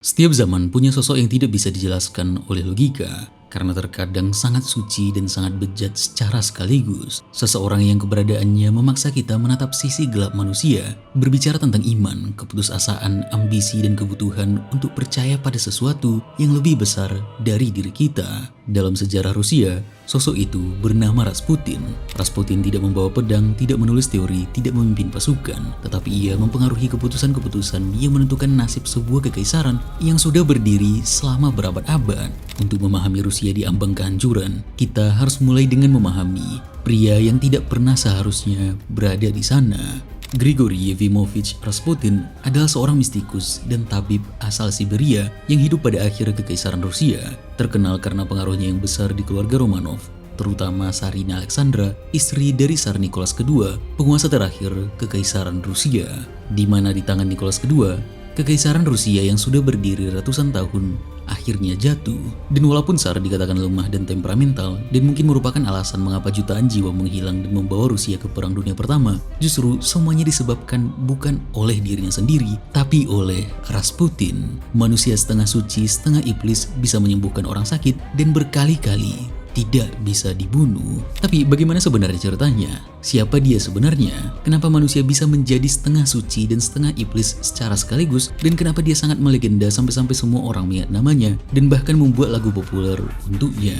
Setiap zaman punya sosok yang tidak bisa dijelaskan oleh logika, karena terkadang sangat suci dan sangat bejat secara sekaligus. Seseorang yang keberadaannya memaksa kita menatap sisi gelap manusia, berbicara tentang iman, keputusasaan, ambisi, dan kebutuhan untuk percaya pada sesuatu yang lebih besar dari diri kita. Dalam sejarah Rusia, sosok itu bernama Rasputin. Rasputin tidak membawa pedang, tidak menulis teori, tidak memimpin pasukan, tetapi ia mempengaruhi keputusan-keputusan yang menentukan nasib sebuah kekaisaran yang sudah berdiri selama berabad-abad. Untuk memahami Rusia di ambang kehancuran, kita harus mulai dengan memahami pria yang tidak pernah seharusnya berada di sana. Grigori Yefimovich Rasputin adalah seorang mistikus dan tabib asal Siberia yang hidup pada akhir kekaisaran Rusia, terkenal karena pengaruhnya yang besar di keluarga Romanov, terutama Tsarina Alexandra, istri dari Tsar Nicholas II, penguasa terakhir kekaisaran Rusia, di mana di tangan Nicholas II, kekaisaran Rusia yang sudah berdiri ratusan tahun akhirnya jatuh. Dan walaupun Tsar dikatakan lemah dan temperamental dan mungkin merupakan alasan mengapa jutaan jiwa menghilang dan membawa Rusia ke Perang Dunia Pertama, justru semuanya disebabkan bukan oleh dirinya sendiri, tapi oleh Rasputin. Manusia setengah suci, setengah iblis, bisa menyembuhkan orang sakit dan berkali-kali tidak bisa dibunuh. Tapi bagaimana sebenarnya ceritanya? Siapa dia sebenarnya? Kenapa manusia bisa menjadi setengah suci dan setengah iblis secara sekaligus? Dan kenapa dia sangat melegenda sampai-sampai semua orang mengingat namanya dan bahkan membuat lagu populer untuknya?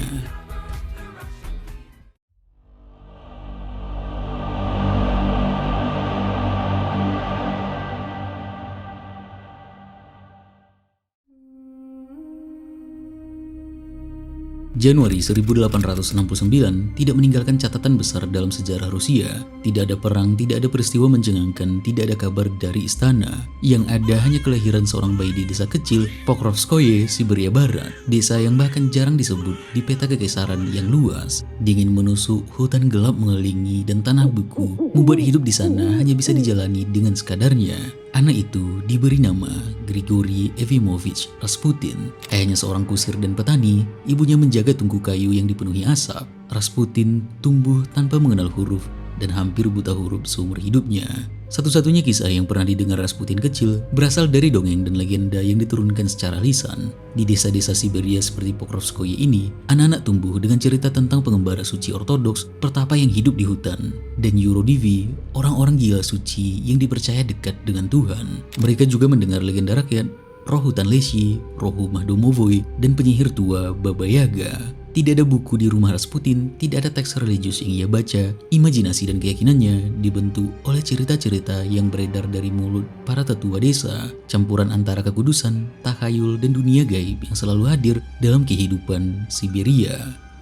Januari 1869 tidak meninggalkan catatan besar dalam sejarah Rusia. Tidak ada perang, tidak ada peristiwa mencengangkan, tidak ada kabar dari istana. Yang ada hanya kelahiran seorang bayi di desa kecil, Pokrovskoye, Siberia Barat. Desa yang bahkan jarang disebut di peta kekaisaran yang luas. Dingin menusuk, hutan gelap mengelilingi, dan tanah beku membuat hidup di sana hanya bisa dijalani dengan sekadarnya. Anak itu diberi nama Grigori Yefimovich Rasputin. Ayahnya seorang kusir dan petani, ibunya menjaga tungku kayu yang dipenuhi asap. Rasputin tumbuh tanpa mengenal huruf dan hampir buta huruf seumur hidupnya. Satu-satunya kisah yang pernah didengar Rasputin kecil berasal dari dongeng dan legenda yang diturunkan secara lisan. Di desa-desa Siberia seperti Pokrovskoye ini, anak-anak tumbuh dengan cerita tentang pengembara suci ortodoks, pertapa yang hidup di hutan, dan Eurodivi, orang-orang gila suci yang dipercaya dekat dengan Tuhan. Mereka juga mendengar legenda rakyat, roh hutan Leshy, roh rumah Domovoy, dan penyihir tua Baba Yaga. Tidak ada buku di rumah Rasputin, tidak ada teks religius yang ia baca. Imajinasi dan keyakinannya dibentuk oleh cerita-cerita yang beredar dari mulut para tetua desa, campuran antara kekudusan, takhayul, dan dunia gaib yang selalu hadir dalam kehidupan Siberia.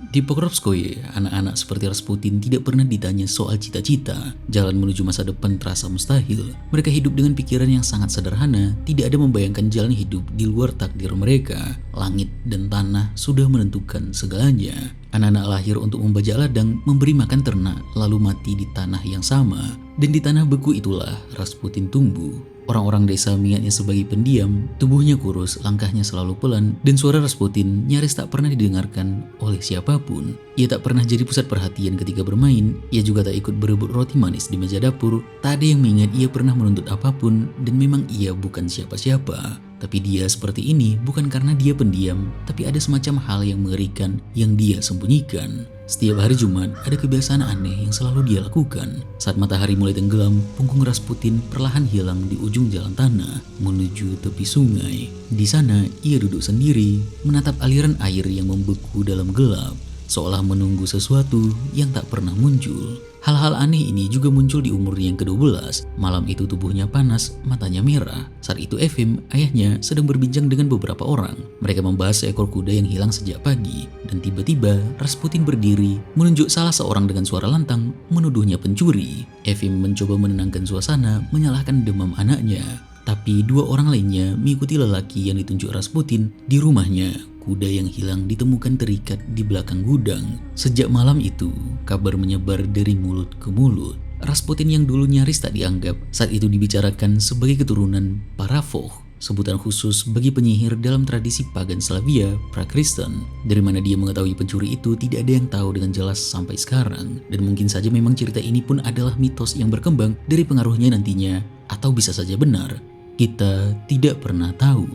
Di Pokrovskoye, anak-anak seperti Rasputin tidak pernah ditanya soal cita-cita. Jalan menuju masa depan terasa mustahil. Mereka hidup dengan pikiran yang sangat sederhana, tidak ada membayangkan jalan hidup di luar takdir mereka. Langit dan tanah sudah menentukan segalanya. Anak-anak lahir untuk membajak ladang, memberi makan ternak, lalu mati di tanah yang sama. Dan di tanah beku itulah Rasputin tumbuh. Orang-orang desa mengingatnya sebagai pendiam, tubuhnya kurus, langkahnya selalu pelan, dan suara Rasputin nyaris tak pernah didengarkan oleh siapapun. Ia tak pernah jadi pusat perhatian ketika bermain, ia juga tak ikut berebut roti manis di meja dapur, tak ada yang mengingat ia pernah menuntut apapun, dan memang ia bukan siapa-siapa. Tapi dia seperti ini bukan karena dia pendiam, tapi ada semacam hal yang mengerikan yang dia sembunyikan. Setiap hari Jumat, ada kebiasaan aneh yang selalu dia lakukan. Saat matahari mulai tenggelam, punggung Rasputin perlahan hilang di ujung jalan tanah menuju tepi sungai. Di sana, ia duduk sendiri, menatap aliran air yang membeku dalam gelap, seolah menunggu sesuatu yang tak pernah muncul. Hal-hal aneh ini juga muncul di umur yang ke-12. Malam itu tubuhnya panas, matanya merah. Saat itu Efim, ayahnya, sedang berbincang dengan beberapa orang. Mereka membahas seekor kuda yang hilang sejak pagi. Dan tiba-tiba Rasputin berdiri, menunjuk salah seorang dengan suara lantang, menuduhnya pencuri. Efim mencoba menenangkan suasana, menyalahkan demam anaknya. Tapi dua orang lainnya mengikuti lelaki yang ditunjuk Rasputin di rumahnya. Kuda yang hilang ditemukan terikat di belakang gudang. Sejak malam itu, kabar menyebar dari mulut ke mulut. Rasputin yang dulu nyaris tak dianggap, saat itu dibicarakan sebagai keturunan Parafov, sebutan khusus bagi penyihir dalam tradisi pagan Slavia pra-Kristen. Dari mana dia mengetahui pencuri itu tidak ada yang tahu dengan jelas sampai sekarang. Dan mungkin saja memang cerita ini pun adalah mitos yang berkembang dari pengaruhnya nantinya, atau bisa saja benar. Kita tidak pernah tahu.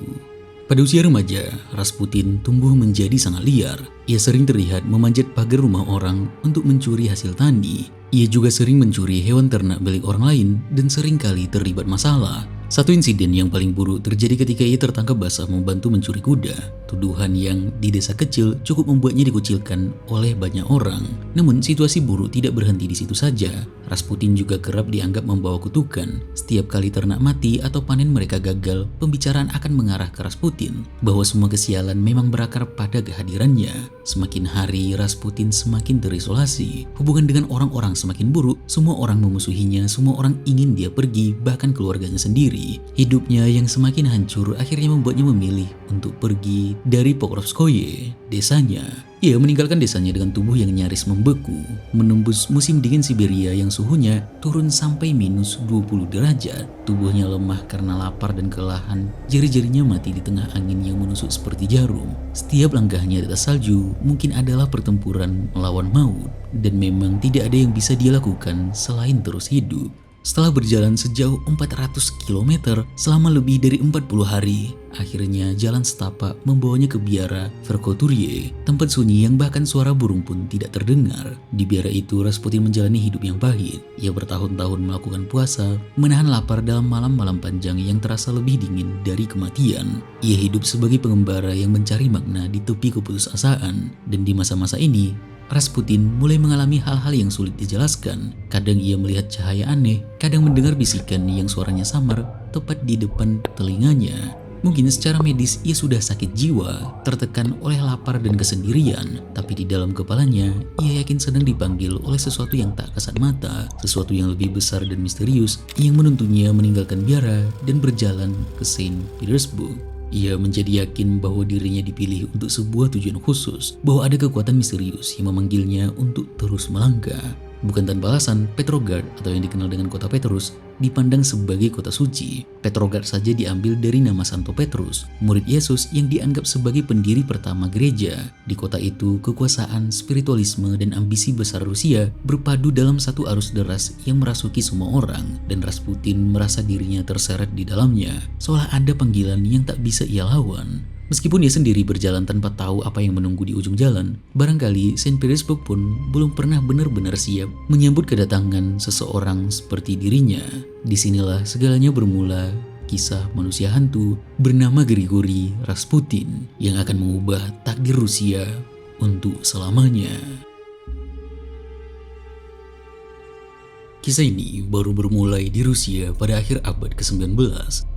Pada usia remaja, Rasputin tumbuh menjadi sangat liar. Ia sering terlihat memanjat pagar rumah orang untuk mencuri hasil tani. Ia juga sering mencuri hewan ternak milik orang lain dan seringkali terlibat masalah. Satu insiden yang paling buruk terjadi ketika ia tertangkap basah membantu mencuri kuda. Tuduhan yang di desa kecil cukup membuatnya dikucilkan oleh banyak orang. Namun situasi buruk tidak berhenti di situ saja. Rasputin juga kerap dianggap membawa kutukan. Setiap kali ternak mati atau panen mereka gagal, pembicaraan akan mengarah ke Rasputin bahwa semua kesialan memang berakar pada kehadirannya. Semakin hari Rasputin semakin terisolasi. Hubungan dengan orang-orang semakin buruk. Semua orang memusuhinya, semua orang ingin dia pergi, bahkan keluarganya sendiri. Hidupnya yang semakin hancur akhirnya membuatnya memilih untuk pergi dari Pokrovskoye, desanya. Ia meninggalkan desanya dengan tubuh yang nyaris membeku, menembus musim dingin Siberia yang suhunya turun sampai minus 20 derajat. Tubuhnya lemah karena lapar dan kelelahan, jari-jarinya mati di tengah angin yang menusuk seperti jarum. Setiap langkahnya di atas salju mungkin adalah pertempuran melawan maut, dan memang tidak ada yang bisa dia lakukan selain terus hidup. Setelah berjalan sejauh 400 km selama lebih dari 40 hari, akhirnya jalan setapak membawanya ke biara Verkhoturye, tempat sunyi yang bahkan suara burung pun tidak terdengar. Di biara itu Rasputin menjalani hidup yang pahit. Ia bertahun-tahun melakukan puasa, menahan lapar dalam malam-malam panjang yang terasa lebih dingin dari kematian. Ia hidup sebagai pengembara yang mencari makna di tepi keputusasaan, dan di masa-masa ini Rasputin mulai mengalami hal-hal yang sulit dijelaskan. Kadang ia melihat cahaya aneh, kadang mendengar bisikan yang suaranya samar tepat di depan telinganya. Mungkin secara medis ia sudah sakit jiwa, tertekan oleh lapar dan kesendirian, tapi di dalam kepalanya ia yakin sedang dipanggil oleh sesuatu yang tak kasat mata, sesuatu yang lebih besar dan misterius yang menuntunnya meninggalkan biara dan berjalan ke Saint Petersburg. Ia menjadi yakin bahwa dirinya dipilih untuk sebuah tujuan khusus, bahwa ada kekuatan misterius yang memanggilnya untuk terus melangkah. Bukan tanpa alasan, Petrograd atau yang dikenal dengan kota Petrus dipandang sebagai kota suci. Petrograd saja diambil dari nama Santo Petrus, murid Yesus yang dianggap sebagai pendiri pertama gereja. Di kota itu, kekuasaan, spiritualisme, dan ambisi besar Rusia berpadu dalam satu arus deras yang merasuki semua orang, dan Rasputin merasa dirinya terseret di dalamnya, seolah ada panggilan yang tak bisa ia lawan. Meskipun dia sendiri berjalan tanpa tahu apa yang menunggu di ujung jalan, barangkali Saint Petersburg pun belum pernah benar-benar siap menyambut kedatangan seseorang seperti dirinya. Disinilah segalanya bermula, kisah manusia hantu bernama Grigori Rasputin yang akan mengubah takdir Rusia untuk selamanya. Kisah ini baru bermulai di Rusia pada akhir abad ke-19,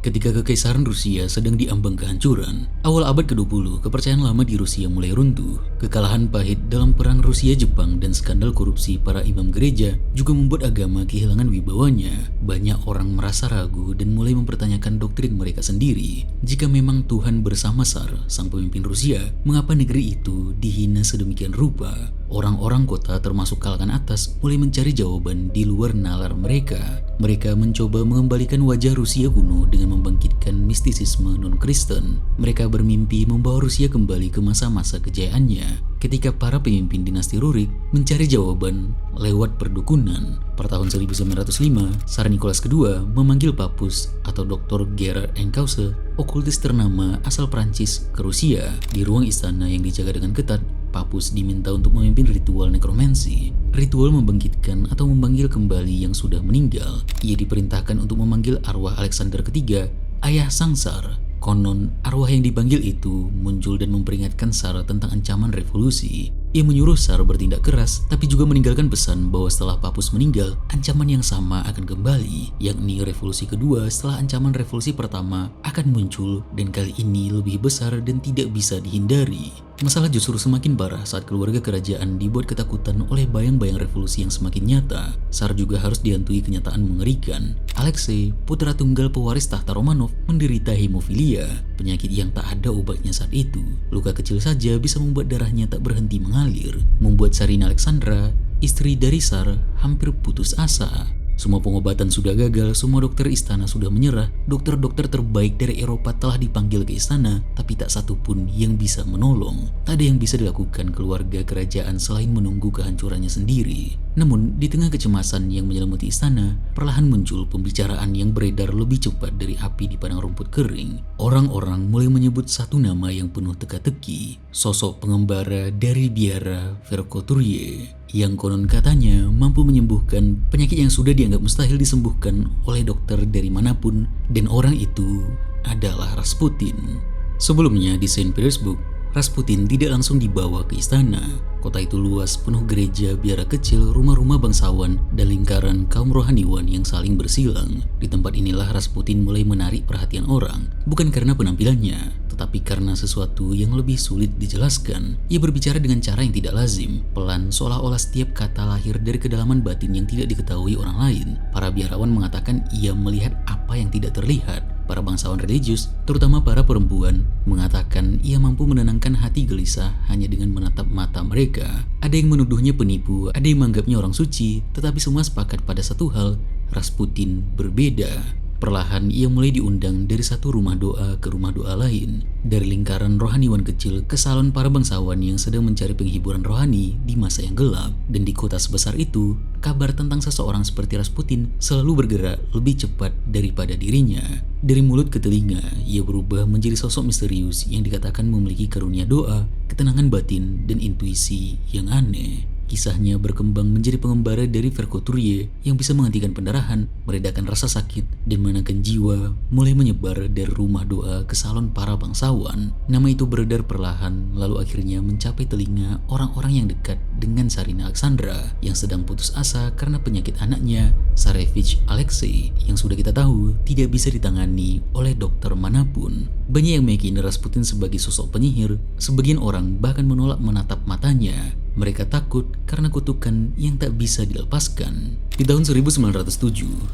ketika Kekaisaran Rusia sedang diambang kehancuran. Awal abad ke-20, kepercayaan lama di Rusia mulai runtuh. Kekalahan pahit dalam perang Rusia-Jepang dan skandal korupsi para imam gereja juga membuat agama kehilangan wibawanya. Banyak orang merasa ragu dan mulai mempertanyakan doktrin mereka sendiri. Jika memang Tuhan bersama Tsar, sang pemimpin Rusia, mengapa negeri itu dihina sedemikian rupa? Orang-orang kota termasuk kalangan atas mulai mencari jawaban di luar nalar mereka. Mereka mencoba mengembalikan wajah Rusia kuno dengan membangkitkan mistisisme non-Kristen. Mereka bermimpi membawa Rusia kembali ke masa-masa kejayaannya, ketika para pemimpin dinasti Rurik mencari jawaban lewat perdukunan. Per tahun 1905, Tsar Nicholas II memanggil Papus atau Dr. Gerard Encausse, okultis ternama asal Prancis, ke Rusia. Di ruang istana yang dijaga dengan ketat, Papus diminta untuk memimpin ritual nekromansi, ritual membangkitkan atau memanggil kembali yang sudah meninggal. Ia diperintahkan untuk memanggil arwah Alexander III, ayah sang Tsar. Konon, arwah yang dipanggil itu muncul dan memperingatkan Tsar tentang ancaman revolusi. Ia menyuruh Tsar bertindak keras, tapi juga meninggalkan pesan bahwa setelah Papus meninggal, ancaman yang sama akan kembali, yakni revolusi kedua setelah ancaman revolusi pertama akan muncul, dan kali ini lebih besar dan tidak bisa dihindari. Masalah justru semakin parah saat keluarga kerajaan dibuat ketakutan oleh bayang-bayang revolusi yang semakin nyata. Tsar juga harus dihantui kenyataan mengerikan. Alexei, putra tunggal pewaris tahta Romanov, menderita hemofilia, penyakit yang tak ada obatnya saat itu. Luka kecil saja bisa membuat darahnya tak berhenti mengalir, membuat Tsarina Alexandra, istri dari Tsar, hampir putus asa. Semua pengobatan sudah gagal, semua dokter istana sudah menyerah, dokter-dokter terbaik dari Eropa telah dipanggil ke istana, tapi tak satu pun yang bisa menolong. Tak ada yang bisa dilakukan keluarga kerajaan selain menunggu kehancurannya sendiri. Namun, di tengah kecemasan yang menyelimuti istana, perlahan muncul pembicaraan yang beredar lebih cepat dari api di padang rumput kering. Orang-orang mulai menyebut satu nama yang penuh teka-teki, sosok pengembara dari biara Vercouturier, yang konon katanya mampu menyembuhkan penyakit yang sudah dianggap mustahil disembuhkan oleh dokter dari manapun, dan orang itu adalah Rasputin. Sebelumnya di Saint Petersburg, Rasputin tidak langsung dibawa ke istana. Kota itu luas, penuh gereja, biara kecil, rumah-rumah bangsawan, dan lingkaran kaum rohaniwan yang saling bersilang. Di tempat inilah Rasputin mulai menarik perhatian orang, bukan karena penampilannya, tetapi karena sesuatu yang lebih sulit dijelaskan. Ia berbicara dengan cara yang tidak lazim, pelan, seolah-olah setiap kata lahir dari kedalaman batin yang tidak diketahui orang lain. Para biarawan mengatakan ia melihat apa yang tidak terlihat. Para bangsawan religius, terutama para perempuan, mengatakan ia mampu menenangkan hati gelisah hanya dengan menatap mata mereka. Ada yang menuduhnya penipu, ada yang menganggapnya orang suci, tetapi semua sepakat pada satu hal, Rasputin berbeda. Perlahan ia mulai diundang dari satu rumah doa ke rumah doa lain, dari lingkaran rohaniwan kecil ke salon para bangsawan yang sedang mencari penghiburan rohani di masa yang gelap. Dan di kota sebesar itu, kabar tentang seseorang seperti Rasputin selalu bergerak lebih cepat daripada dirinya. Dari mulut ke telinga, ia berubah menjadi sosok misterius yang dikatakan memiliki karunia doa, ketenangan batin, dan intuisi yang aneh. Kisahnya berkembang menjadi pengembara dari Vercouturier yang bisa menghentikan pendarahan, meredakan rasa sakit, dan menenangkan jiwa, mulai menyebar dari rumah doa ke salon para bangsawan. Nama itu beredar perlahan, lalu akhirnya mencapai telinga orang-orang yang dekat dengan Tsarina Alexandra yang sedang putus asa karena penyakit anaknya, Tsarevich Alexei, yang sudah kita tahu tidak bisa ditangani oleh dokter manapun. Banyak yang meyakini Rasputin sebagai sosok penyihir, sebagian orang bahkan menolak menatap matanya. Mereka takut karena kutukan yang tak bisa dilepaskan. Di tahun 1907,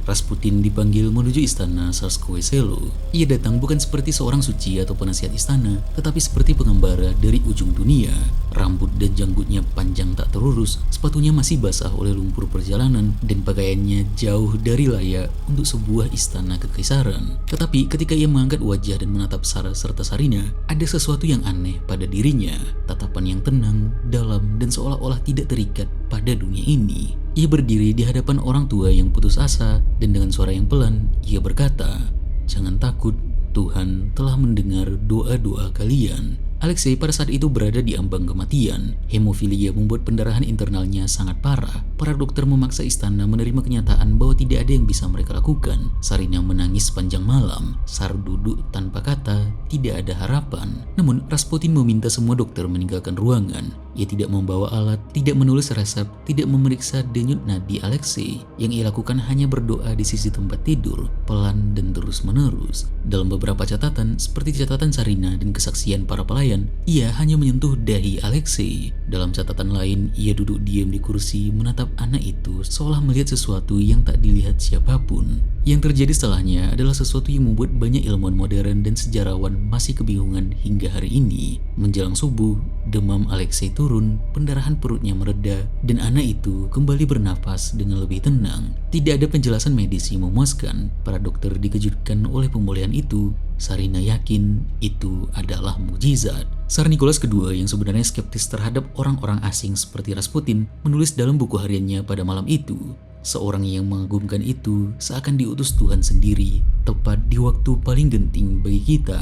Rasputin dipanggil menuju istana Tsarskoye Selo. Ia datang bukan seperti seorang suci atau penasihat istana, tetapi seperti pengembara dari ujung dunia. Rambut dan janggutnya panjang tak terurus, sepatunya masih basah oleh lumpur perjalanan, dan pakaiannya jauh dari layak untuk sebuah istana kekaisaran. Tetapi ketika ia mengangkat wajah dan menatap Sara serta Sarina, ada sesuatu yang aneh pada dirinya. Tatapan yang tenang, dalam, dan seolah-olah tidak terikat pada dunia ini. Ia berdiri di hadapan orang tua yang putus asa, dan dengan suara yang pelan, ia berkata, "Jangan takut, Tuhan telah mendengar doa-doa kalian." Alexei pada saat itu berada di ambang kematian. Hemofilia membuat pendarahan internalnya sangat parah. Para dokter memaksa istana menerima kenyataan bahwa tidak ada yang bisa mereka lakukan. Sarina menangis sepanjang malam. Sar duduk tanpa kata, tidak ada harapan. Namun Rasputin meminta semua dokter meninggalkan ruangan. Ia tidak membawa alat, tidak menulis resep, tidak memeriksa denyut nadi Alexei. Yang ia lakukan hanya berdoa di sisi tempat tidur, pelan dan terus-menerus. Dalam beberapa catatan, seperti catatan Sarina dan kesaksian para pelayan, ia hanya menyentuh dahi Alexei. Dalam catatan lain, ia duduk diam di kursi menatap anak itu seolah melihat sesuatu yang tak dilihat siapapun. Yang terjadi setelahnya adalah sesuatu yang membuat banyak ilmuwan modern dan sejarawan masih kebingungan hingga hari ini. Menjelang subuh, demam Alexei turun, pendarahan perutnya mereda, dan anak itu kembali bernapas dengan lebih tenang. Tidak ada penjelasan medis yang memuaskan. Para dokter dikejutkan oleh pemulihan itu. Sarina yakin itu adalah mukjizat. Tsar Nicholas II yang sebenarnya skeptis terhadap orang-orang asing seperti Rasputin menulis dalam buku hariannya pada malam itu, "Seorang yang mengagumkan itu seakan diutus Tuhan sendiri, tepat di waktu paling genting bagi kita."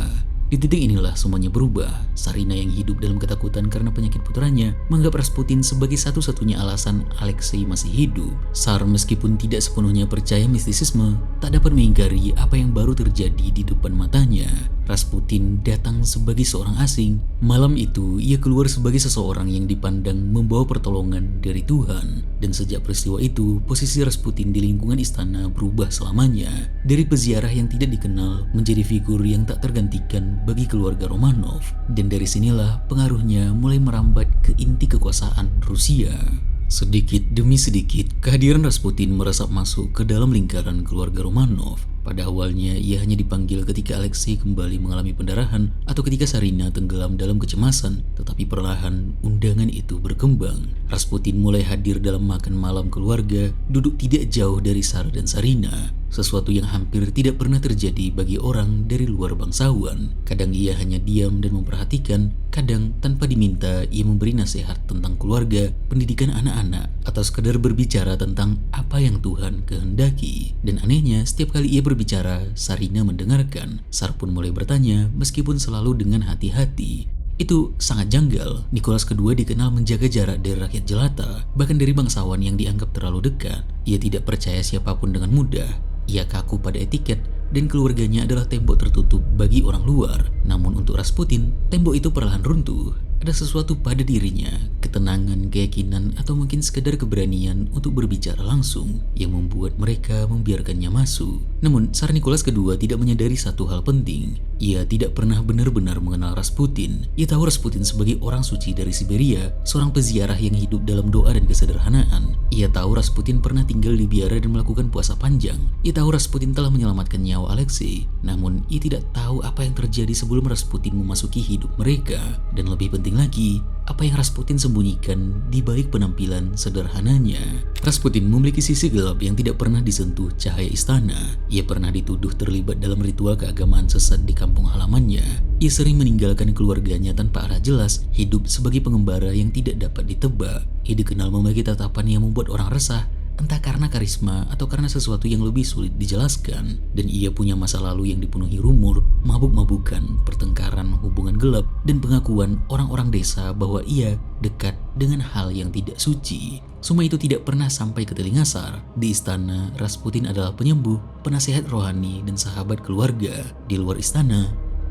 Di titik inilah semuanya berubah. Sarina yang hidup dalam ketakutan karena penyakit putranya menganggap Rasputin sebagai satu-satunya alasan Alexei masih hidup. Tsar meskipun tidak sepenuhnya percaya mistisisme, tak dapat mengingkari apa yang baru terjadi di depan matanya. Rasputin datang sebagai seorang asing. Malam itu ia keluar sebagai seseorang yang dipandang membawa pertolongan dari Tuhan. Dan sejak peristiwa itu, posisi Rasputin di lingkungan istana berubah selamanya. Dari peziarah yang tidak dikenal menjadi figur yang tak tergantikan bagi keluarga Romanov. Dan dari sinilah pengaruhnya mulai merambat ke inti kekuasaan Rusia. Sedikit demi sedikit, kehadiran Rasputin meresap masuk ke dalam lingkaran keluarga Romanov. Pada awalnya ia hanya dipanggil ketika Alexei kembali mengalami pendarahan atau ketika Sarina tenggelam dalam kecemasan, tetapi perlahan undangan itu berkembang. Rasputin mulai hadir dalam makan malam keluarga, duduk tidak jauh dari Sara dan Sarina. Sesuatu yang hampir tidak pernah terjadi bagi orang dari luar bangsawan. Kadang ia hanya diam dan memperhatikan, kadang tanpa diminta ia memberi nasihat tentang keluarga, pendidikan anak-anak, atau sekedar berbicara tentang apa yang Tuhan kehendaki. Dan anehnya, setiap kali ia berbicara, Sarina mendengarkan. Sar pun mulai bertanya, meskipun selalu dengan hati-hati. Itu sangat janggal. Nicholas II dikenal menjaga jarak dari rakyat jelata, bahkan dari bangsawan yang dianggap terlalu dekat. Ia tidak percaya siapapun dengan mudah. Ia kaku pada etiket dan keluarganya adalah tembok tertutup bagi orang luar. Namun untuk Rasputin, tembok itu perlahan runtuh. Ada sesuatu pada dirinya, ketenangan, keyakinan, atau mungkin sekedar keberanian untuk berbicara langsung yang membuat mereka membiarkannya masuk. Namun, Tsar Nicholas II tidak menyadari satu hal penting. Ia tidak pernah benar-benar mengenal Rasputin. Ia tahu Rasputin sebagai orang suci dari Siberia, seorang peziarah yang hidup dalam doa dan kesederhanaan. Ia tahu Rasputin pernah tinggal di biara dan melakukan puasa panjang. Ia tahu Rasputin telah menyelamatkan nyawa Alexei. Namun, ia tidak tahu apa yang terjadi sebelum Rasputin memasuki hidup mereka. Dan lebih penting lagi, apa yang Rasputin sembunyikan di balik penampilan sederhananya. Rasputin memiliki sisi gelap yang tidak pernah disentuh cahaya istana. Ia pernah dituduh terlibat dalam ritual keagamaan sesat di kampung halamannya. Ia sering meninggalkan keluarganya tanpa arah jelas, hidup sebagai pengembara yang tidak dapat ditebak. Ia dikenal memiliki tatapan yang membuat orang resah, entah karena karisma atau karena sesuatu yang lebih sulit dijelaskan. Dan ia punya masa lalu yang dipenuhi rumor, mabuk-mabukan, pertengkaran, hubungan gelap, dan pengakuan orang-orang desa bahwa ia dekat dengan hal yang tidak suci. Semua itu tidak pernah sampai ke telinga Tsar. Di istana, Rasputin adalah penyembuh, penasehat rohani, dan sahabat keluarga. Di luar istana,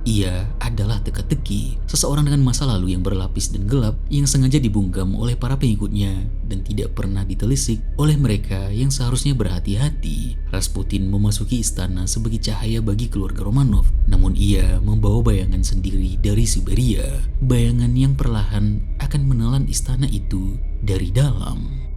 ia adalah teka-teki, seseorang dengan masa lalu yang berlapis dan gelap yang sengaja dibungkam oleh para pengikutnya dan tidak pernah ditelisik oleh mereka yang seharusnya berhati-hati. Rasputin memasuki istana sebagai cahaya bagi keluarga Romanov, namun ia membawa bayangan sendiri dari Siberia, bayangan yang perlahan akan menelan istana itu dari dalam.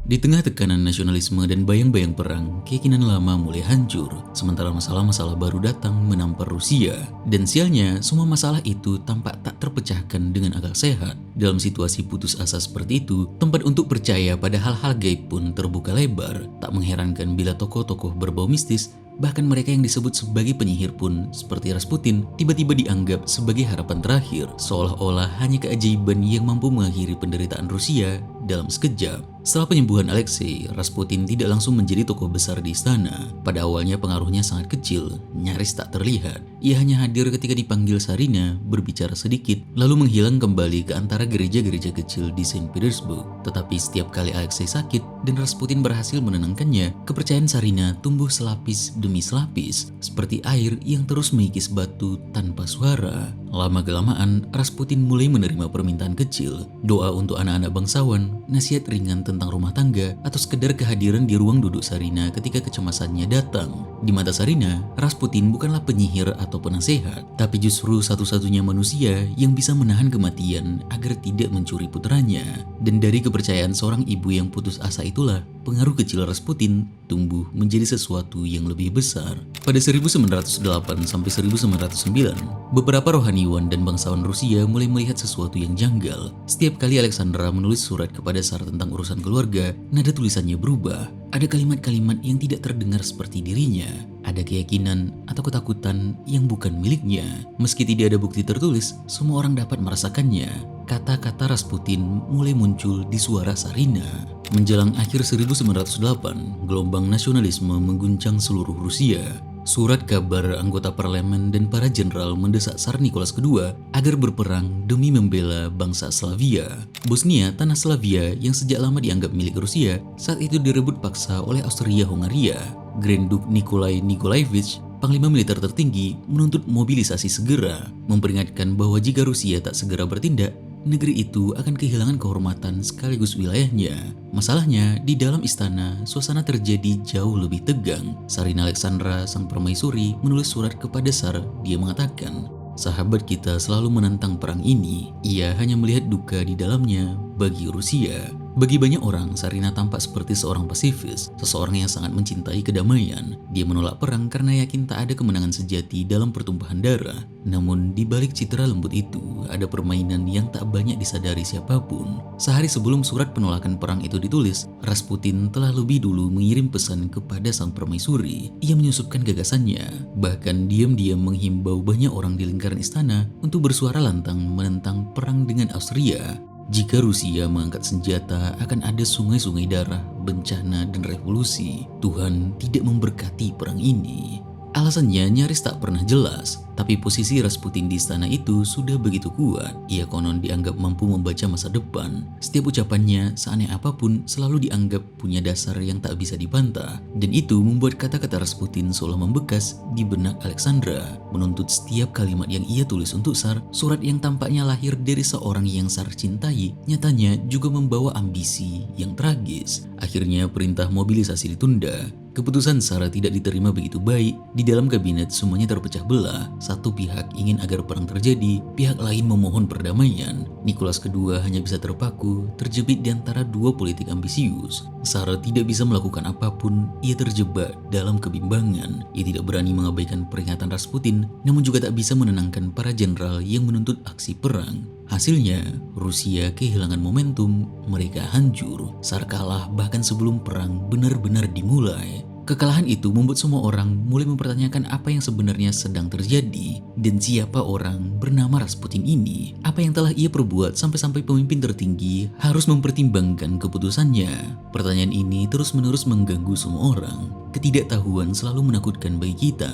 Di tengah tekanan nasionalisme dan bayang-bayang perang, keyakinan lama mulai hancur, sementara masalah-masalah baru datang menampar Rusia. Dan sialnya, semua masalah itu tampak tak terpecahkan dengan akal sehat. Dalam situasi putus asa seperti itu, tempat untuk percaya pada hal-hal gaib pun terbuka lebar. Tak mengherankan bila tokoh-tokoh berbau mistis, bahkan mereka yang disebut sebagai penyihir pun, seperti Rasputin, tiba-tiba dianggap sebagai harapan terakhir, seolah-olah hanya keajaiban yang mampu mengakhiri penderitaan Rusia dalam sekejap. Setelah penyembuhan Alexei, Rasputin tidak langsung menjadi tokoh besar di istana. Pada awalnya pengaruhnya sangat kecil, nyaris tak terlihat. Ia hanya hadir ketika dipanggil Sarina, berbicara sedikit, lalu menghilang kembali ke antara gereja-gereja kecil di Saint Petersburg. Tetapi setiap kali Alexei sakit dan Rasputin berhasil menenangkannya, kepercayaan Sarina tumbuh selapis demi selapis, seperti air yang terus mengikis batu tanpa suara. Lama-kelamaan, Rasputin mulai menerima permintaan kecil, doa untuk anak-anak bangsawan, nasihat ringan tentang rumah tangga, atau sekedar kehadiran di ruang duduk Sarina ketika kecemasannya datang. Di mata Sarina, Rasputin bukanlah penyihir atau penasehat, tapi justru satu-satunya manusia yang bisa menahan kematian agar tidak mencuri putranya. Dan dari kepercayaan seorang ibu yang putus asa itulah, pengaruh kecil Rasputin tumbuh menjadi sesuatu yang lebih besar. Pada 1908 sampai 1909, beberapa rohaniwan dan bangsawan Rusia mulai melihat sesuatu yang janggal. Setiap kali Alexandra menulis surat kepada Tsar tentang urusan keluarga, nada tulisannya berubah. Ada kalimat-kalimat yang tidak terdengar seperti dirinya. Ada keyakinan atau ketakutan yang bukan miliknya. Meski tidak ada bukti tertulis, semua orang dapat merasakannya. Kata-kata Rasputin mulai muncul di suara Sarina. Menjelang akhir 1908, gelombang nasionalisme mengguncang seluruh Rusia. Surat kabar anggota parlemen dan para jenderal mendesak Tsar Nicholas II agar berperang demi membela bangsa Slavia. Bosnia, tanah Slavia yang sejak lama dianggap milik Rusia, saat itu direbut paksa oleh Austria-Hungaria. Grand Duke Nikolai Nikolaevich, panglima militer tertinggi, menuntut mobilisasi segera, memperingatkan bahwa jika Rusia tak segera bertindak, negeri itu akan kehilangan kehormatan sekaligus wilayahnya. Masalahnya, di dalam istana, suasana terjadi jauh lebih tegang. Sarina Alexandra, sang permaisuri, menulis surat kepada Tsar. Dia mengatakan, "Sahabat kita selalu menentang perang ini. Ia hanya melihat duka di dalamnya bagi Rusia. Bagi banyak orang, Sarina tampak seperti seorang pasifis, seseorang yang sangat mencintai kedamaian. Dia menolak perang karena yakin tak ada kemenangan sejati dalam pertumpahan darah. Namun, di balik citra lembut itu, ada permainan yang tak banyak disadari siapapun. Sehari sebelum surat penolakan perang itu ditulis, Rasputin telah lebih dulu mengirim pesan kepada sang permaisuri. Ia menyusupkan gagasannya, bahkan diam-diam menghimbau banyak orang di lingkaran istana untuk bersuara lantang menentang perang dengan Austria. Jika Rusia mengangkat senjata, akan ada sungai-sungai darah, bencana, dan revolusi. Tuhan tidak memberkati perang ini. Alasannya nyaris tak pernah jelas, tapi posisi Rasputin di istana itu sudah begitu kuat. Ia konon dianggap mampu membaca masa depan. Setiap ucapannya, seaneh apapun, selalu dianggap punya dasar yang tak bisa dibantah. Dan itu membuat kata-kata Rasputin seolah membekas di benak Alexandra. Menuntut setiap kalimat yang ia tulis untuk Tsar, surat yang tampaknya lahir dari seorang yang Tsar cintai, nyatanya juga membawa ambisi yang tragis. Akhirnya perintah mobilisasi ditunda. Keputusan Tsar tidak diterima begitu baik. Di dalam kabinet semuanya terpecah belah. Satu pihak ingin agar perang terjadi, pihak lain memohon perdamaian. Nicholas II hanya bisa terpaku, terjepit di antara dua politik ambisius. Tsar tidak bisa melakukan apapun, ia terjebak dalam kebimbangan. Ia tidak berani mengabaikan peringatan Rasputin, namun juga tak bisa menenangkan para jenderal yang menuntut aksi perang. Hasilnya, Rusia kehilangan momentum, mereka hancur. Tsar kalah bahkan sebelum perang benar-benar dimulai. Kekalahan itu membuat semua orang mulai mempertanyakan apa yang sebenarnya sedang terjadi dan siapa orang bernama Rasputin ini. Apa yang telah ia perbuat sampai-sampai pemimpin tertinggi harus mempertimbangkan keputusannya. Pertanyaan ini terus-menerus mengganggu semua orang. Ketidaktahuan selalu menakutkan bagi kita.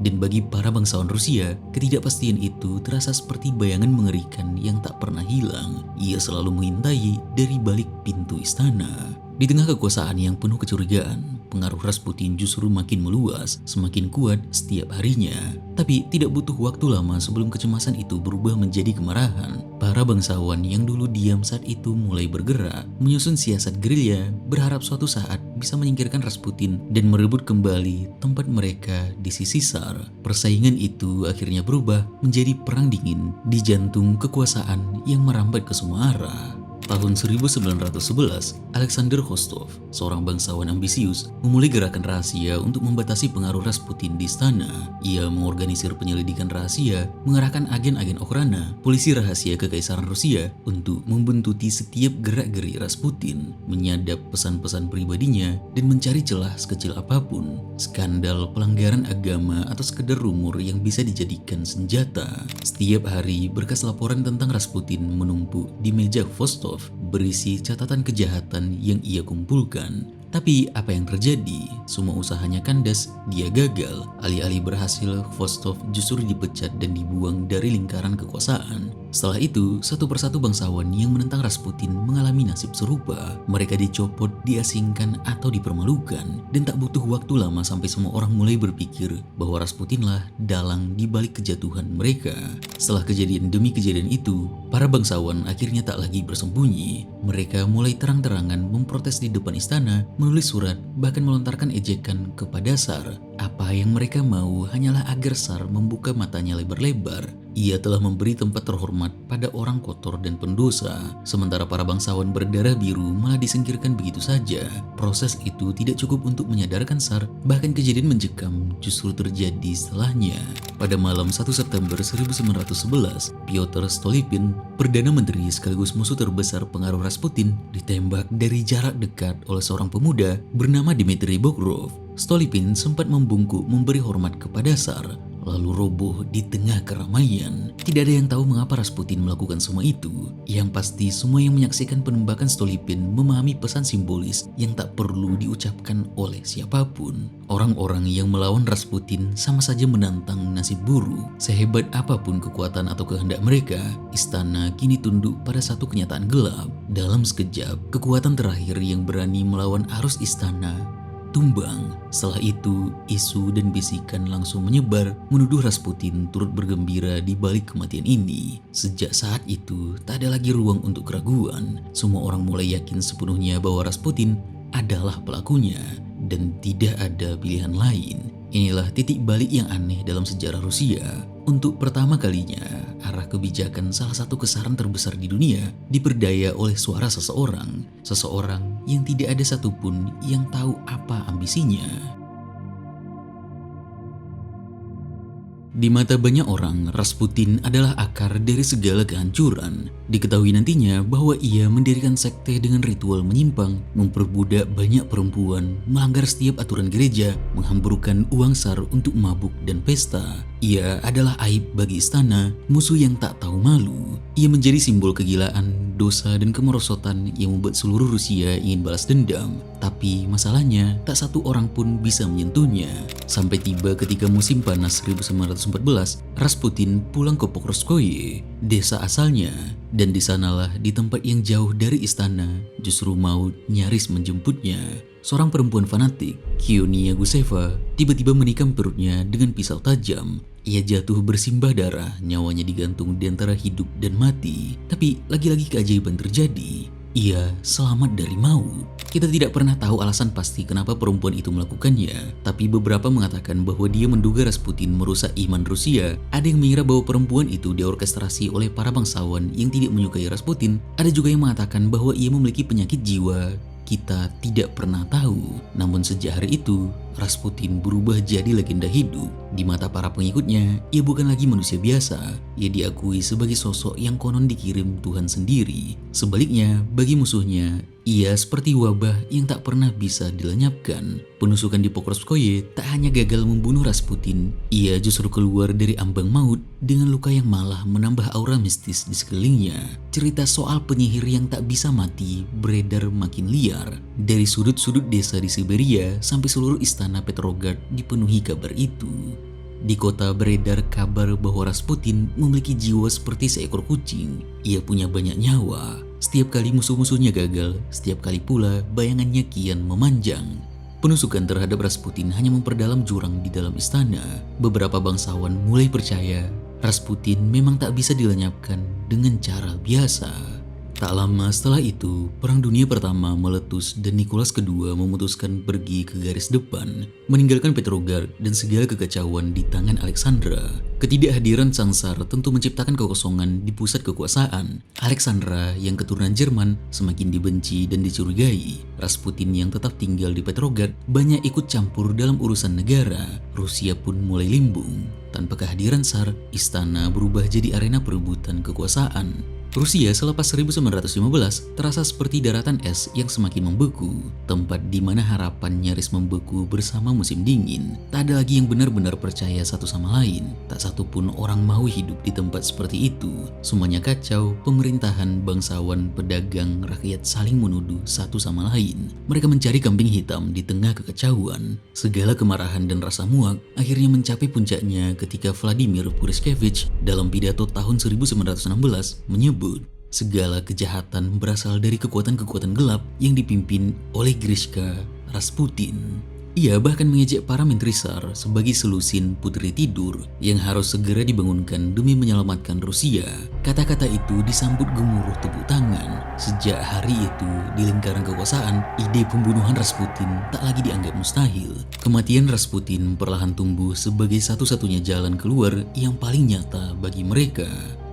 Dan bagi para bangsawan Rusia, ketidakpastian itu terasa seperti bayangan mengerikan yang tak pernah hilang. Ia selalu mengintai dari balik pintu istana. Di tengah kekuasaan yang penuh kecurigaan, pengaruh Rasputin justru makin meluas, semakin kuat setiap harinya. Tapi tidak butuh waktu lama sebelum kecemasan itu berubah menjadi kemarahan. Para bangsawan yang dulu diam saat itu mulai bergerak, menyusun siasat gerilya, berharap suatu saat bisa menyingkirkan Rasputin dan merebut kembali tempat mereka di sisi Tsar. Persaingan itu akhirnya berubah menjadi perang dingin di jantung kekuasaan yang merambat ke semua arah. Tahun 1911, Alexander Khostov, seorang bangsawan ambisius, memulai gerakan rahasia untuk membatasi pengaruh Rasputin di istana. Ia mengorganisir penyelidikan rahasia, mengerahkan agen-agen Okhrana, polisi rahasia Kekaisaran Rusia, untuk membuntuti setiap gerak-geri Rasputin, menyadap pesan-pesan pribadinya, dan mencari celah sekecil apapun. Skandal, pelanggaran agama, atau sekedar rumor yang bisa dijadikan senjata. Setiap hari, berkas laporan tentang Rasputin menumpuk di meja Khostov, berisi catatan kejahatan yang ia kumpulkan. Tapi apa yang terjadi? Semua usahanya kandas, dia gagal. Alih-alih berhasil, Khostov justru dipecat dan dibuang dari lingkaran kekuasaan. Setelah itu, satu persatu bangsawan yang menentang Rasputin mengalami nasib serupa. Mereka dicopot, diasingkan, atau dipermalukan. Dan tak butuh waktu lama sampai semua orang mulai berpikir bahwa Rasputinlah dalang di balik kejatuhan mereka. Setelah kejadian demi kejadian itu, para bangsawan akhirnya tak lagi bersembunyi. Mereka mulai terang-terangan memprotes di depan istana, menulis surat, bahkan melontarkan ejekan kepada Tsar. Apa yang mereka mau hanyalah agar Tsar membuka matanya lebar-lebar. Ia telah memberi tempat terhormat pada orang kotor dan pendosa, sementara para bangsawan berdarah biru malah disingkirkan begitu saja. Proses itu tidak cukup untuk menyadarkan Tsar, bahkan kejadian mencekam justru terjadi setelahnya. Pada malam 1 September 1911, Pyotr Stolypin, Perdana Menteri sekaligus musuh terbesar pengaruh Rasputin, ditembak dari jarak dekat oleh seorang pemuda bernama Dmitry Bobrov. Stolypin sempat membungkuk memberi hormat kepada Tsar, lalu roboh di tengah keramaian. Tidak ada yang tahu mengapa Rasputin melakukan semua itu. Yang pasti semua yang menyaksikan penembakan Stolypin memahami pesan simbolis yang tak perlu diucapkan oleh siapapun. Orang-orang yang melawan Rasputin sama saja menantang nasib buruk. Sehebat apapun kekuatan atau kehendak mereka, istana kini tunduk pada satu kenyataan gelap. Dalam sekejap, kekuatan terakhir yang berani melawan arus istana tumbang. Setelah itu, isu dan bisikan langsung menyebar menuduh Rasputin turut bergembira di balik kematian ini. Sejak saat itu, tak ada lagi ruang untuk keraguan. Semua orang mulai yakin sepenuhnya bahwa Rasputin adalah pelakunya dan tidak ada pilihan lain. Inilah titik balik yang aneh dalam sejarah Rusia. Untuk pertama kalinya, arah kebijakan salah satu kesaran terbesar di dunia diperdaya oleh suara seseorang. Seseorang yang tidak ada satupun yang tahu apa ambisinya. Di mata banyak orang, Rasputin adalah akar dari segala kehancuran. Diketahui nantinya bahwa ia mendirikan sekte dengan ritual menyimpang, memperbudak banyak perempuan, melanggar setiap aturan gereja, menghamburkan uang SAR untuk mabuk dan pesta. Ia adalah aib bagi istana, musuh yang tak tahu malu. Ia menjadi simbol kegilaan, dosa dan kemerosotan yang membuat seluruh Rusia ingin balas dendam. Tapi masalahnya, tak satu orang pun bisa menyentuhnya. Sampai tiba ketika musim panas 1914, Rasputin pulang ke Pokrovskoye, desa asalnya. Dan di sanalah, di tempat yang jauh dari istana, justru maut nyaris menjemputnya. Seorang perempuan fanatik, Kionia Guseva, tiba-tiba menikam perutnya dengan pisau tajam. Ia jatuh bersimbah darah, nyawanya digantung di antara hidup dan mati. Tapi lagi-lagi keajaiban terjadi. Ia selamat dari maut. Kita tidak pernah tahu alasan pasti kenapa perempuan itu melakukannya, tapi beberapa mengatakan bahwa dia menduga Rasputin merusak iman Rusia. Ada yang mengira bahwa perempuan itu diorkestrasi oleh para bangsawan yang tidak menyukai Rasputin. Ada juga yang mengatakan bahwa ia memiliki penyakit jiwa. Kita tidak pernah tahu. Namun sejak hari itu, Rasputin berubah jadi legenda hidup. Di mata para pengikutnya, ia bukan lagi manusia biasa. Ia diakui sebagai sosok yang konon dikirim Tuhan sendiri. Sebaliknya, bagi musuhnya, ia seperti wabah yang tak pernah bisa dilenyapkan. Penusukan di Pokrovskoye tak hanya gagal membunuh Rasputin, ia justru keluar dari ambang maut dengan luka yang malah menambah aura mistis di sekelilingnya. Cerita soal penyihir yang tak bisa mati beredar makin liar. Dari sudut-sudut desa di Siberia sampai seluruh istana Petrograd dipenuhi kabar itu. Di kota beredar kabar bahwa Rasputin memiliki jiwa seperti seekor kucing. Ia punya banyak nyawa. Setiap kali musuh-musuhnya gagal, setiap kali pula bayangannya kian memanjang. Penusukan terhadap Rasputin hanya memperdalam jurang di dalam istana. Beberapa bangsawan mulai percaya Rasputin memang tak bisa dilenyapkan dengan cara biasa. Tak lama setelah itu, Perang Dunia Pertama meletus dan Nicholas II memutuskan pergi ke garis depan, meninggalkan Petrograd dan segala kekacauan di tangan Alexandra. Ketidakhadiran Sang Tsar tentu menciptakan kekosongan di pusat kekuasaan. Alexandra yang keturunan Jerman semakin dibenci dan dicurigai. Rasputin yang tetap tinggal di Petrograd banyak ikut campur dalam urusan negara. Rusia pun mulai limbung. Tanpa kehadiran Tsar, istana berubah jadi arena perebutan kekuasaan. Rusia selepas 1915 terasa seperti daratan es yang semakin membeku, tempat di mana harapan nyaris membeku bersama musim dingin. Tak ada lagi yang benar-benar percaya satu sama lain. Tak satu pun orang mau hidup di tempat seperti itu. Semuanya kacau, pemerintahan, bangsawan, pedagang, rakyat saling menuduh satu sama lain. Mereka mencari kambing hitam di tengah kekacauan. Segala kemarahan dan rasa muak akhirnya mencapai puncaknya ketika Vladimir Puryshkevich dalam pidato tahun 1916 menyebut segala kejahatan berasal dari kekuatan-kekuatan gelap yang dipimpin oleh Grishka Rasputin. Ia bahkan mengejek para menteri SAR sebagai selusin putri tidur yang harus segera dibangunkan demi menyelamatkan Rusia. Kata-kata itu disambut gemuruh tepuk tangan. Sejak hari itu, di lingkaran kekuasaan, ide pembunuhan Rasputin tak lagi dianggap mustahil. Kematian Rasputin perlahan tumbuh sebagai satu-satunya jalan keluar yang paling nyata bagi mereka.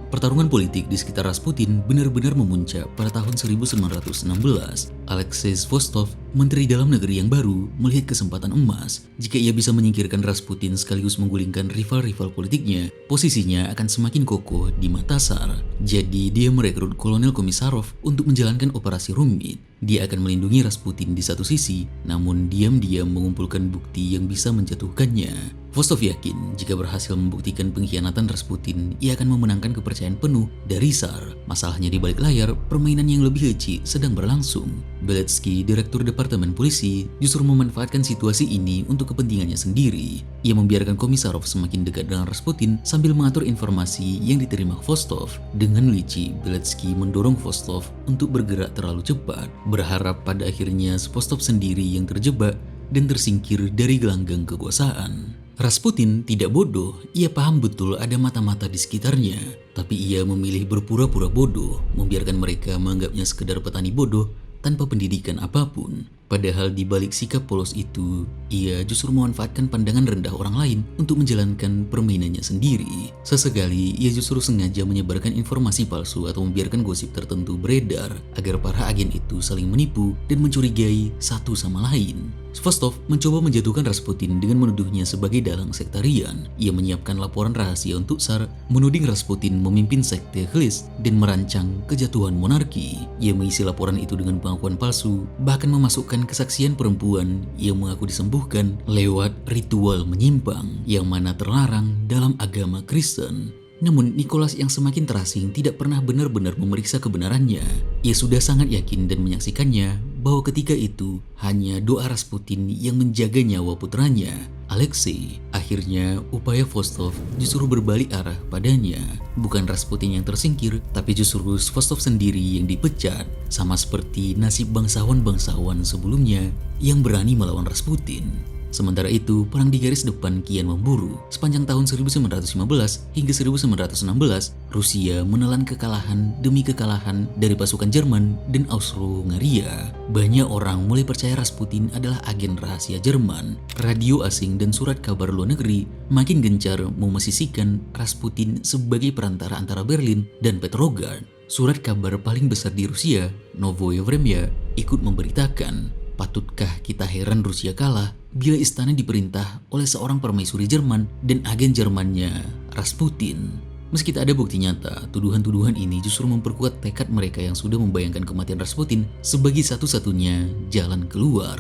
Pertarungan politik di sekitar Rasputin benar-benar memuncak pada tahun 1916. Alexei Vostov, menteri dalam negeri yang baru, melihat kesempatan emas. Jika ia bisa menyingkirkan Rasputin sekaligus menggulingkan rival-rival politiknya, posisinya akan semakin kokoh di mata Tsar. Jadi dia merekrut Kolonel Komissarov untuk menjalankan operasi rumit. Dia akan melindungi Rasputin di satu sisi, namun diam-diam mengumpulkan bukti yang bisa menjatuhkannya. Vostov yakin jika berhasil membuktikan pengkhianatan Rasputin, ia akan memenangkan kepercayaan penuh dari Tsar. Masalahnya di balik layar, permainan yang lebih licik sedang berlangsung. Beletsky, direktur departemen polisi, justru memanfaatkan situasi ini untuk kepentingannya sendiri. Ia membiarkan Komissarov semakin dekat dengan Rasputin sambil mengatur informasi yang diterima Vostov. Dengan licik, Beletsky mendorong Vostov untuk bergerak terlalu cepat, berharap pada akhirnya Vostov sendiri yang terjebak dan tersingkir dari gelanggang kekuasaan. Rasputin tidak bodoh, ia paham betul ada mata-mata di sekitarnya. Tapi ia memilih berpura-pura bodoh, membiarkan mereka menganggapnya sekedar petani bodoh tanpa pendidikan apapun. Padahal di balik sikap polos itu, ia justru memanfaatkan pandangan rendah orang lain untuk menjalankan permainannya sendiri. Sesekali, ia justru sengaja menyebarkan informasi palsu atau membiarkan gosip tertentu beredar agar para agen itu saling menipu dan mencurigai satu sama lain. Svostov mencoba menjatuhkan Rasputin dengan menuduhnya sebagai dalang sektarian. Ia menyiapkan laporan rahasia untuk Tsar, menuding Rasputin memimpin sekte Khlis dan merancang kejatuhan monarki. Ia mengisi laporan itu dengan pengakuan palsu, bahkan memasukkan kesaksian perempuan yang mengaku disembuhkan lewat ritual menyimpang yang mana terlarang dalam agama Kristen. Namun Nicholas yang semakin terasing tidak pernah benar-benar memeriksa kebenarannya. Ia sudah sangat yakin dan menyaksikannya bahwa ketika itu hanya doa Rasputin yang menjaga nyawa putranya, Alexei. Akhirnya upaya Vostok justru berbalik arah padanya. Bukan Rasputin yang tersingkir, tapi justru Vostok sendiri yang dipecat. Sama seperti nasib bangsawan-bangsawan sebelumnya yang berani melawan Rasputin. Sementara itu, perang di garis depan kian memburu. Sepanjang tahun 1915 hingga 1916, Rusia menelan kekalahan demi kekalahan dari pasukan Jerman dan Austro-Hungaria. Banyak orang mulai percaya Rasputin adalah agen rahasia Jerman. Radio asing dan surat kabar luar negeri makin gencar memosisikan Rasputin sebagai perantara antara Berlin dan Petrograd. Surat kabar paling besar di Rusia, Novoye Vremya, ikut memberitakan, patutkah kita heran Rusia kalah bila istana diperintah oleh seorang permaisuri Jerman dan agen Jermannya, Rasputin. Meski tak ada bukti nyata, tuduhan-tuduhan ini justru memperkuat tekad mereka yang sudah membayangkan kematian Rasputin sebagai satu-satunya jalan keluar.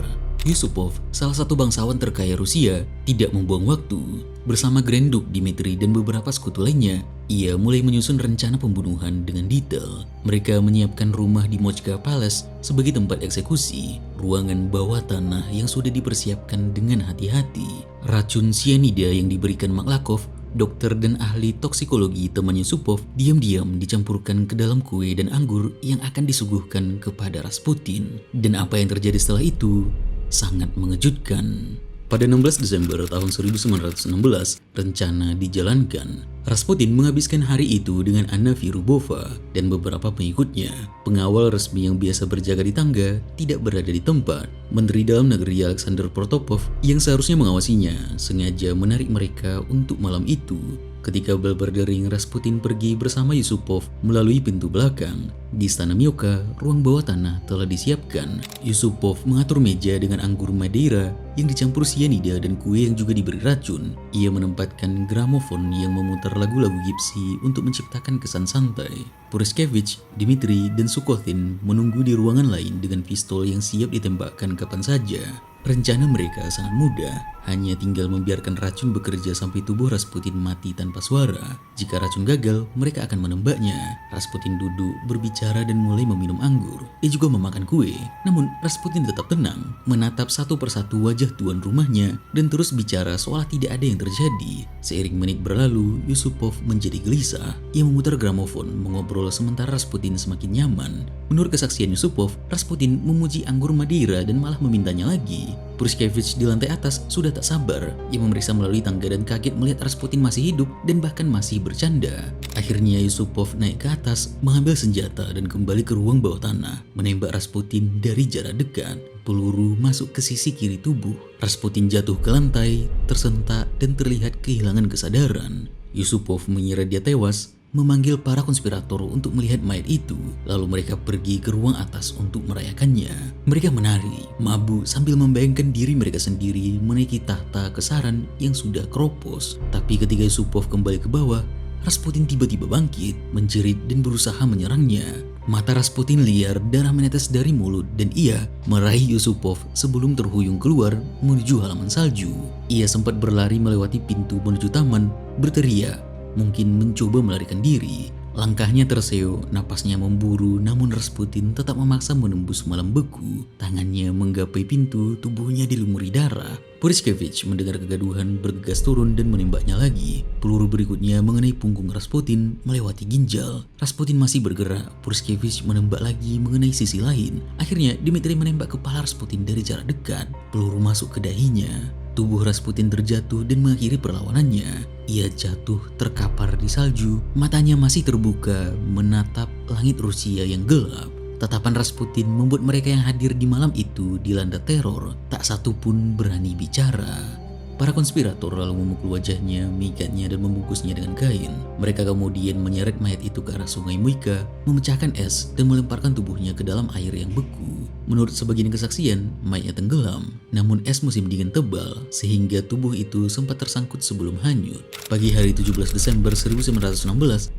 Yusupov, salah satu bangsawan terkaya Rusia, tidak membuang waktu. Bersama Grand Duke Dmitri dan beberapa sekutu lainnya, ia mulai menyusun rencana pembunuhan dengan detail. Mereka menyiapkan rumah di Mochka Palace sebagai tempat eksekusi, ruangan bawah tanah yang sudah dipersiapkan dengan hati-hati. Racun cyanida yang diberikan Maklakov, dokter dan ahli toksikologi teman Yusupov, diam-diam dicampurkan ke dalam kue dan anggur yang akan disuguhkan kepada Rasputin. Dan apa yang terjadi setelah itu sangat mengejutkan. Pada 16 Desember tahun 1916, rencana dijalankan. Rasputin menghabiskan hari itu dengan Anna Virubova dan beberapa pengikutnya. Pengawal resmi yang biasa berjaga di tangga tidak berada di tempat. Menteri Dalam Negeri Alexander Protopov yang seharusnya mengawasinya sengaja menarik mereka untuk malam itu. Ketika bel berdering, Rasputin pergi bersama Yusupov melalui pintu belakang. Di istana Mioka, ruang bawah tanah telah disiapkan. Yusupov mengatur meja dengan anggur Madeira yang dicampur cyanida dan kue yang juga diberi racun. Ia menempatkan gramofon yang memutar lagu-lagu Gypsy untuk menciptakan kesan santai. Purishkevich, Dmitri, dan Sukhotin menunggu di ruangan lain dengan pistol yang siap ditembakkan kapan saja. Rencana mereka sangat mudah, hanya tinggal membiarkan racun bekerja sampai tubuh Rasputin mati tanpa suara. Jika racun gagal, mereka akan menembaknya. Rasputin duduk, berbicara dan mulai meminum anggur. Ia juga memakan kue. Namun Rasputin tetap tenang, menatap satu persatu wajah tuan rumahnya dan terus bicara seolah tidak ada yang terjadi. Seiring menit berlalu, Yusupov menjadi gelisah. Ia memutar gramofon, mengobrol sementara Rasputin semakin nyaman. Menurut kesaksian Yusupov, Rasputin memuji anggur Madeira dan malah memintanya lagi. Purishkevich di lantai atas sudah tak sabar. Ia memeriksa melalui tangga dan kaget melihat Rasputin masih hidup dan bahkan masih bercanda. Akhirnya Yusupov naik ke atas, mengambil senjata dan kembali ke ruang bawah tanah, menembak Rasputin dari jarak dekat. Peluru masuk ke sisi kiri tubuh. Rasputin jatuh ke lantai, tersentak dan terlihat kehilangan kesadaran. Yusupov mengira dia tewas, memanggil para konspirator untuk melihat mayat itu. Lalu mereka pergi ke ruang atas untuk merayakannya. Mereka menari, mabuk sambil membayangkan diri mereka sendiri menaiki tahta kesaran yang sudah keropos. Tapi ketika Yusupov kembali ke bawah, Rasputin tiba-tiba bangkit, menjerit dan berusaha menyerangnya. Mata Rasputin liar, darah menetes dari mulut dan ia meraih Yusupov sebelum terhuyung keluar menuju halaman salju. Ia sempat berlari melewati pintu menuju taman, berteriak, mungkin mencoba melarikan diri. Langkahnya terseok, napasnya memburu, namun Rasputin tetap memaksa menembus malam beku. Tangannya menggapai pintu, tubuhnya dilumuri darah. Purishkevich mendengar kegaduhan, bergegas turun dan menembaknya lagi. Peluru berikutnya mengenai punggung Rasputin, melewati ginjal. Rasputin masih bergerak, Purishkevich menembak lagi mengenai sisi lain. Akhirnya Dmitri menembak kepala Rasputin dari jarak dekat. Peluru masuk ke dahinya. Tubuh Rasputin terjatuh dan mengakhiri perlawanannya. Ia jatuh terkapar di salju, matanya masih terbuka menatap langit Rusia yang gelap. Tatapan Rasputin membuat mereka yang hadir di malam itu dilanda teror, tak satu pun berani bicara. Para konspirator lalu memukul wajahnya, mengikatnya, dan membungkusnya dengan kain. Mereka kemudian menyeret mayat itu ke arah sungai Muica, memecahkan es, dan melemparkan tubuhnya ke dalam air yang beku. Menurut sebagian kesaksian, mayatnya tenggelam, namun es musim dingin tebal sehingga tubuh itu sempat tersangkut sebelum hanyut. Pagi hari 17 Desember 1916,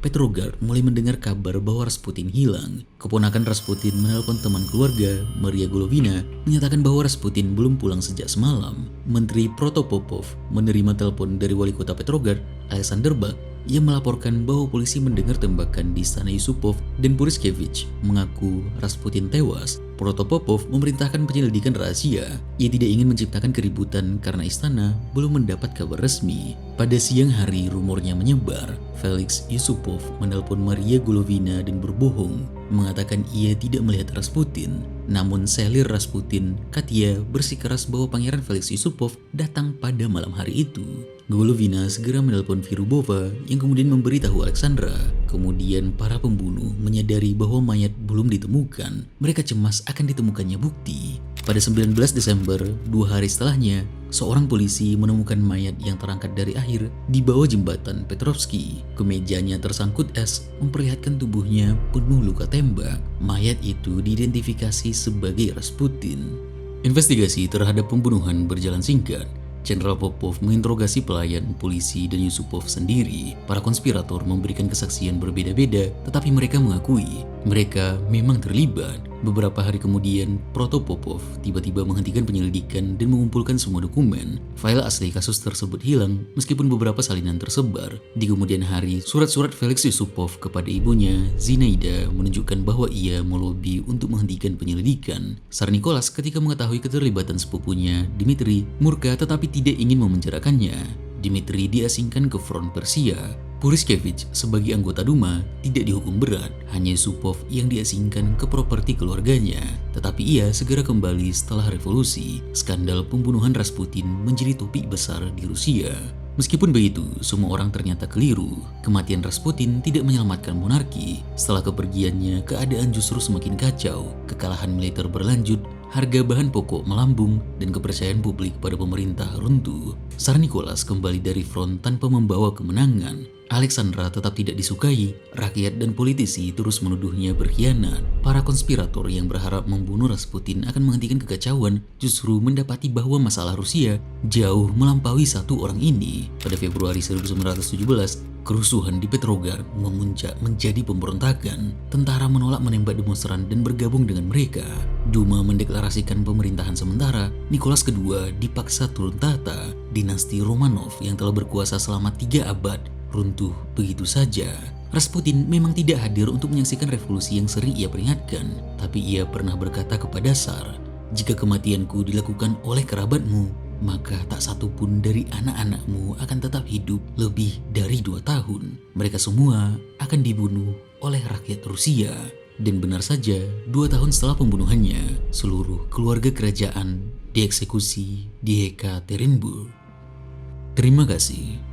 Petrograd mulai mendengar kabar bahwa Rasputin hilang. Keponakan Rasputin menelpon teman keluarga, Maria Golovina, menyatakan bahwa Rasputin belum pulang sejak semalam. Menteri Protopopov menerima telepon dari wali kota Petrograd, Alexander Bak, yang melaporkan bahwa polisi mendengar tembakan di istana Yusupov dan Puriskevich mengaku Rasputin tewas. Protopopov memerintahkan penyelidikan rahasia. Ia tidak ingin menciptakan keributan karena istana belum mendapat kabar resmi. Pada siang hari rumornya menyebar. Felix Yusupov menelpon Maria Golovina dan berbohong, mengatakan ia tidak melihat Rasputin. Namun selir Rasputin, Katia, bersikeras bahwa Pangeran Felix Yusupov datang pada malam hari itu. Golovina segera menelpon Virubova yang kemudian memberitahu Alexandra. Kemudian para pembunuh menyadari bahwa mayat belum ditemukan. Mereka cemas akan ditemukannya bukti. Pada 19 Desember, 2 hari setelahnya, seorang polisi menemukan mayat yang terangkat dari air di bawah jembatan Petrovsky. Kemejanya tersangkut es, memperlihatkan tubuhnya penuh luka tembak. Mayat itu diidentifikasi sebagai Rasputin. Investigasi terhadap pembunuhan berjalan singkat. Jenderal Popov menginterogasi pelayan, polisi, dan Yusupov sendiri. Para konspirator memberikan kesaksian berbeda-beda, tetapi mereka mengakui mereka memang terlibat. Beberapa hari kemudian, Protopopov tiba-tiba menghentikan penyelidikan dan mengumpulkan semua dokumen. File asli kasus tersebut hilang, meskipun beberapa salinan tersebar. Di kemudian hari, surat-surat Felix Yusupov kepada ibunya, Zinaida, menunjukkan bahwa ia melobi untuk menghentikan penyelidikan. Tsar Nicholas ketika mengetahui keterlibatan sepupunya, Dmitri, murka tetapi tidak ingin memenjarakannya. Dmitri diasingkan ke front Persia. Puriskevich sebagai anggota Duma tidak dihukum berat, hanya Yusupov yang diasingkan ke properti keluarganya. Tetapi ia segera kembali setelah revolusi. Skandal pembunuhan Rasputin menjadi topik besar di Rusia. Meskipun begitu, semua orang ternyata keliru. Kematian Rasputin tidak menyelamatkan monarki. Setelah kepergiannya, keadaan justru semakin kacau. Kekalahan militer berlanjut, harga bahan pokok melambung, dan kepercayaan publik pada pemerintah runtuh. Tsar Nicholas kembali dari front tanpa membawa kemenangan. Alexandra tetap tidak disukai, rakyat dan politisi terus menuduhnya berkhianat. Para konspirator yang berharap membunuh Rasputin akan menghentikan kekacauan justru mendapati bahwa masalah Rusia jauh melampaui satu orang ini. Pada Februari 1917, kerusuhan di Petrograd memuncak menjadi pemberontakan. Tentara menolak menembak demonstran dan bergabung dengan mereka. Duma mendeklarasikan pemerintahan sementara. Nicholas II dipaksa turun tahta. Dinasti Romanov yang telah berkuasa selama 3 abad runtuh begitu saja. Rasputin memang tidak hadir untuk menyaksikan revolusi yang sering ia peringatkan, tapi ia pernah berkata kepada Tsar, "Jika kematianku dilakukan oleh kerabatmu, maka tak satu pun dari anak-anakmu akan tetap hidup lebih dari 2 tahun. Mereka semua akan dibunuh oleh rakyat Rusia." Dan benar saja, 2 tahun setelah pembunuhannya, seluruh keluarga kerajaan dieksekusi di Yekaterinburg. Terima kasih.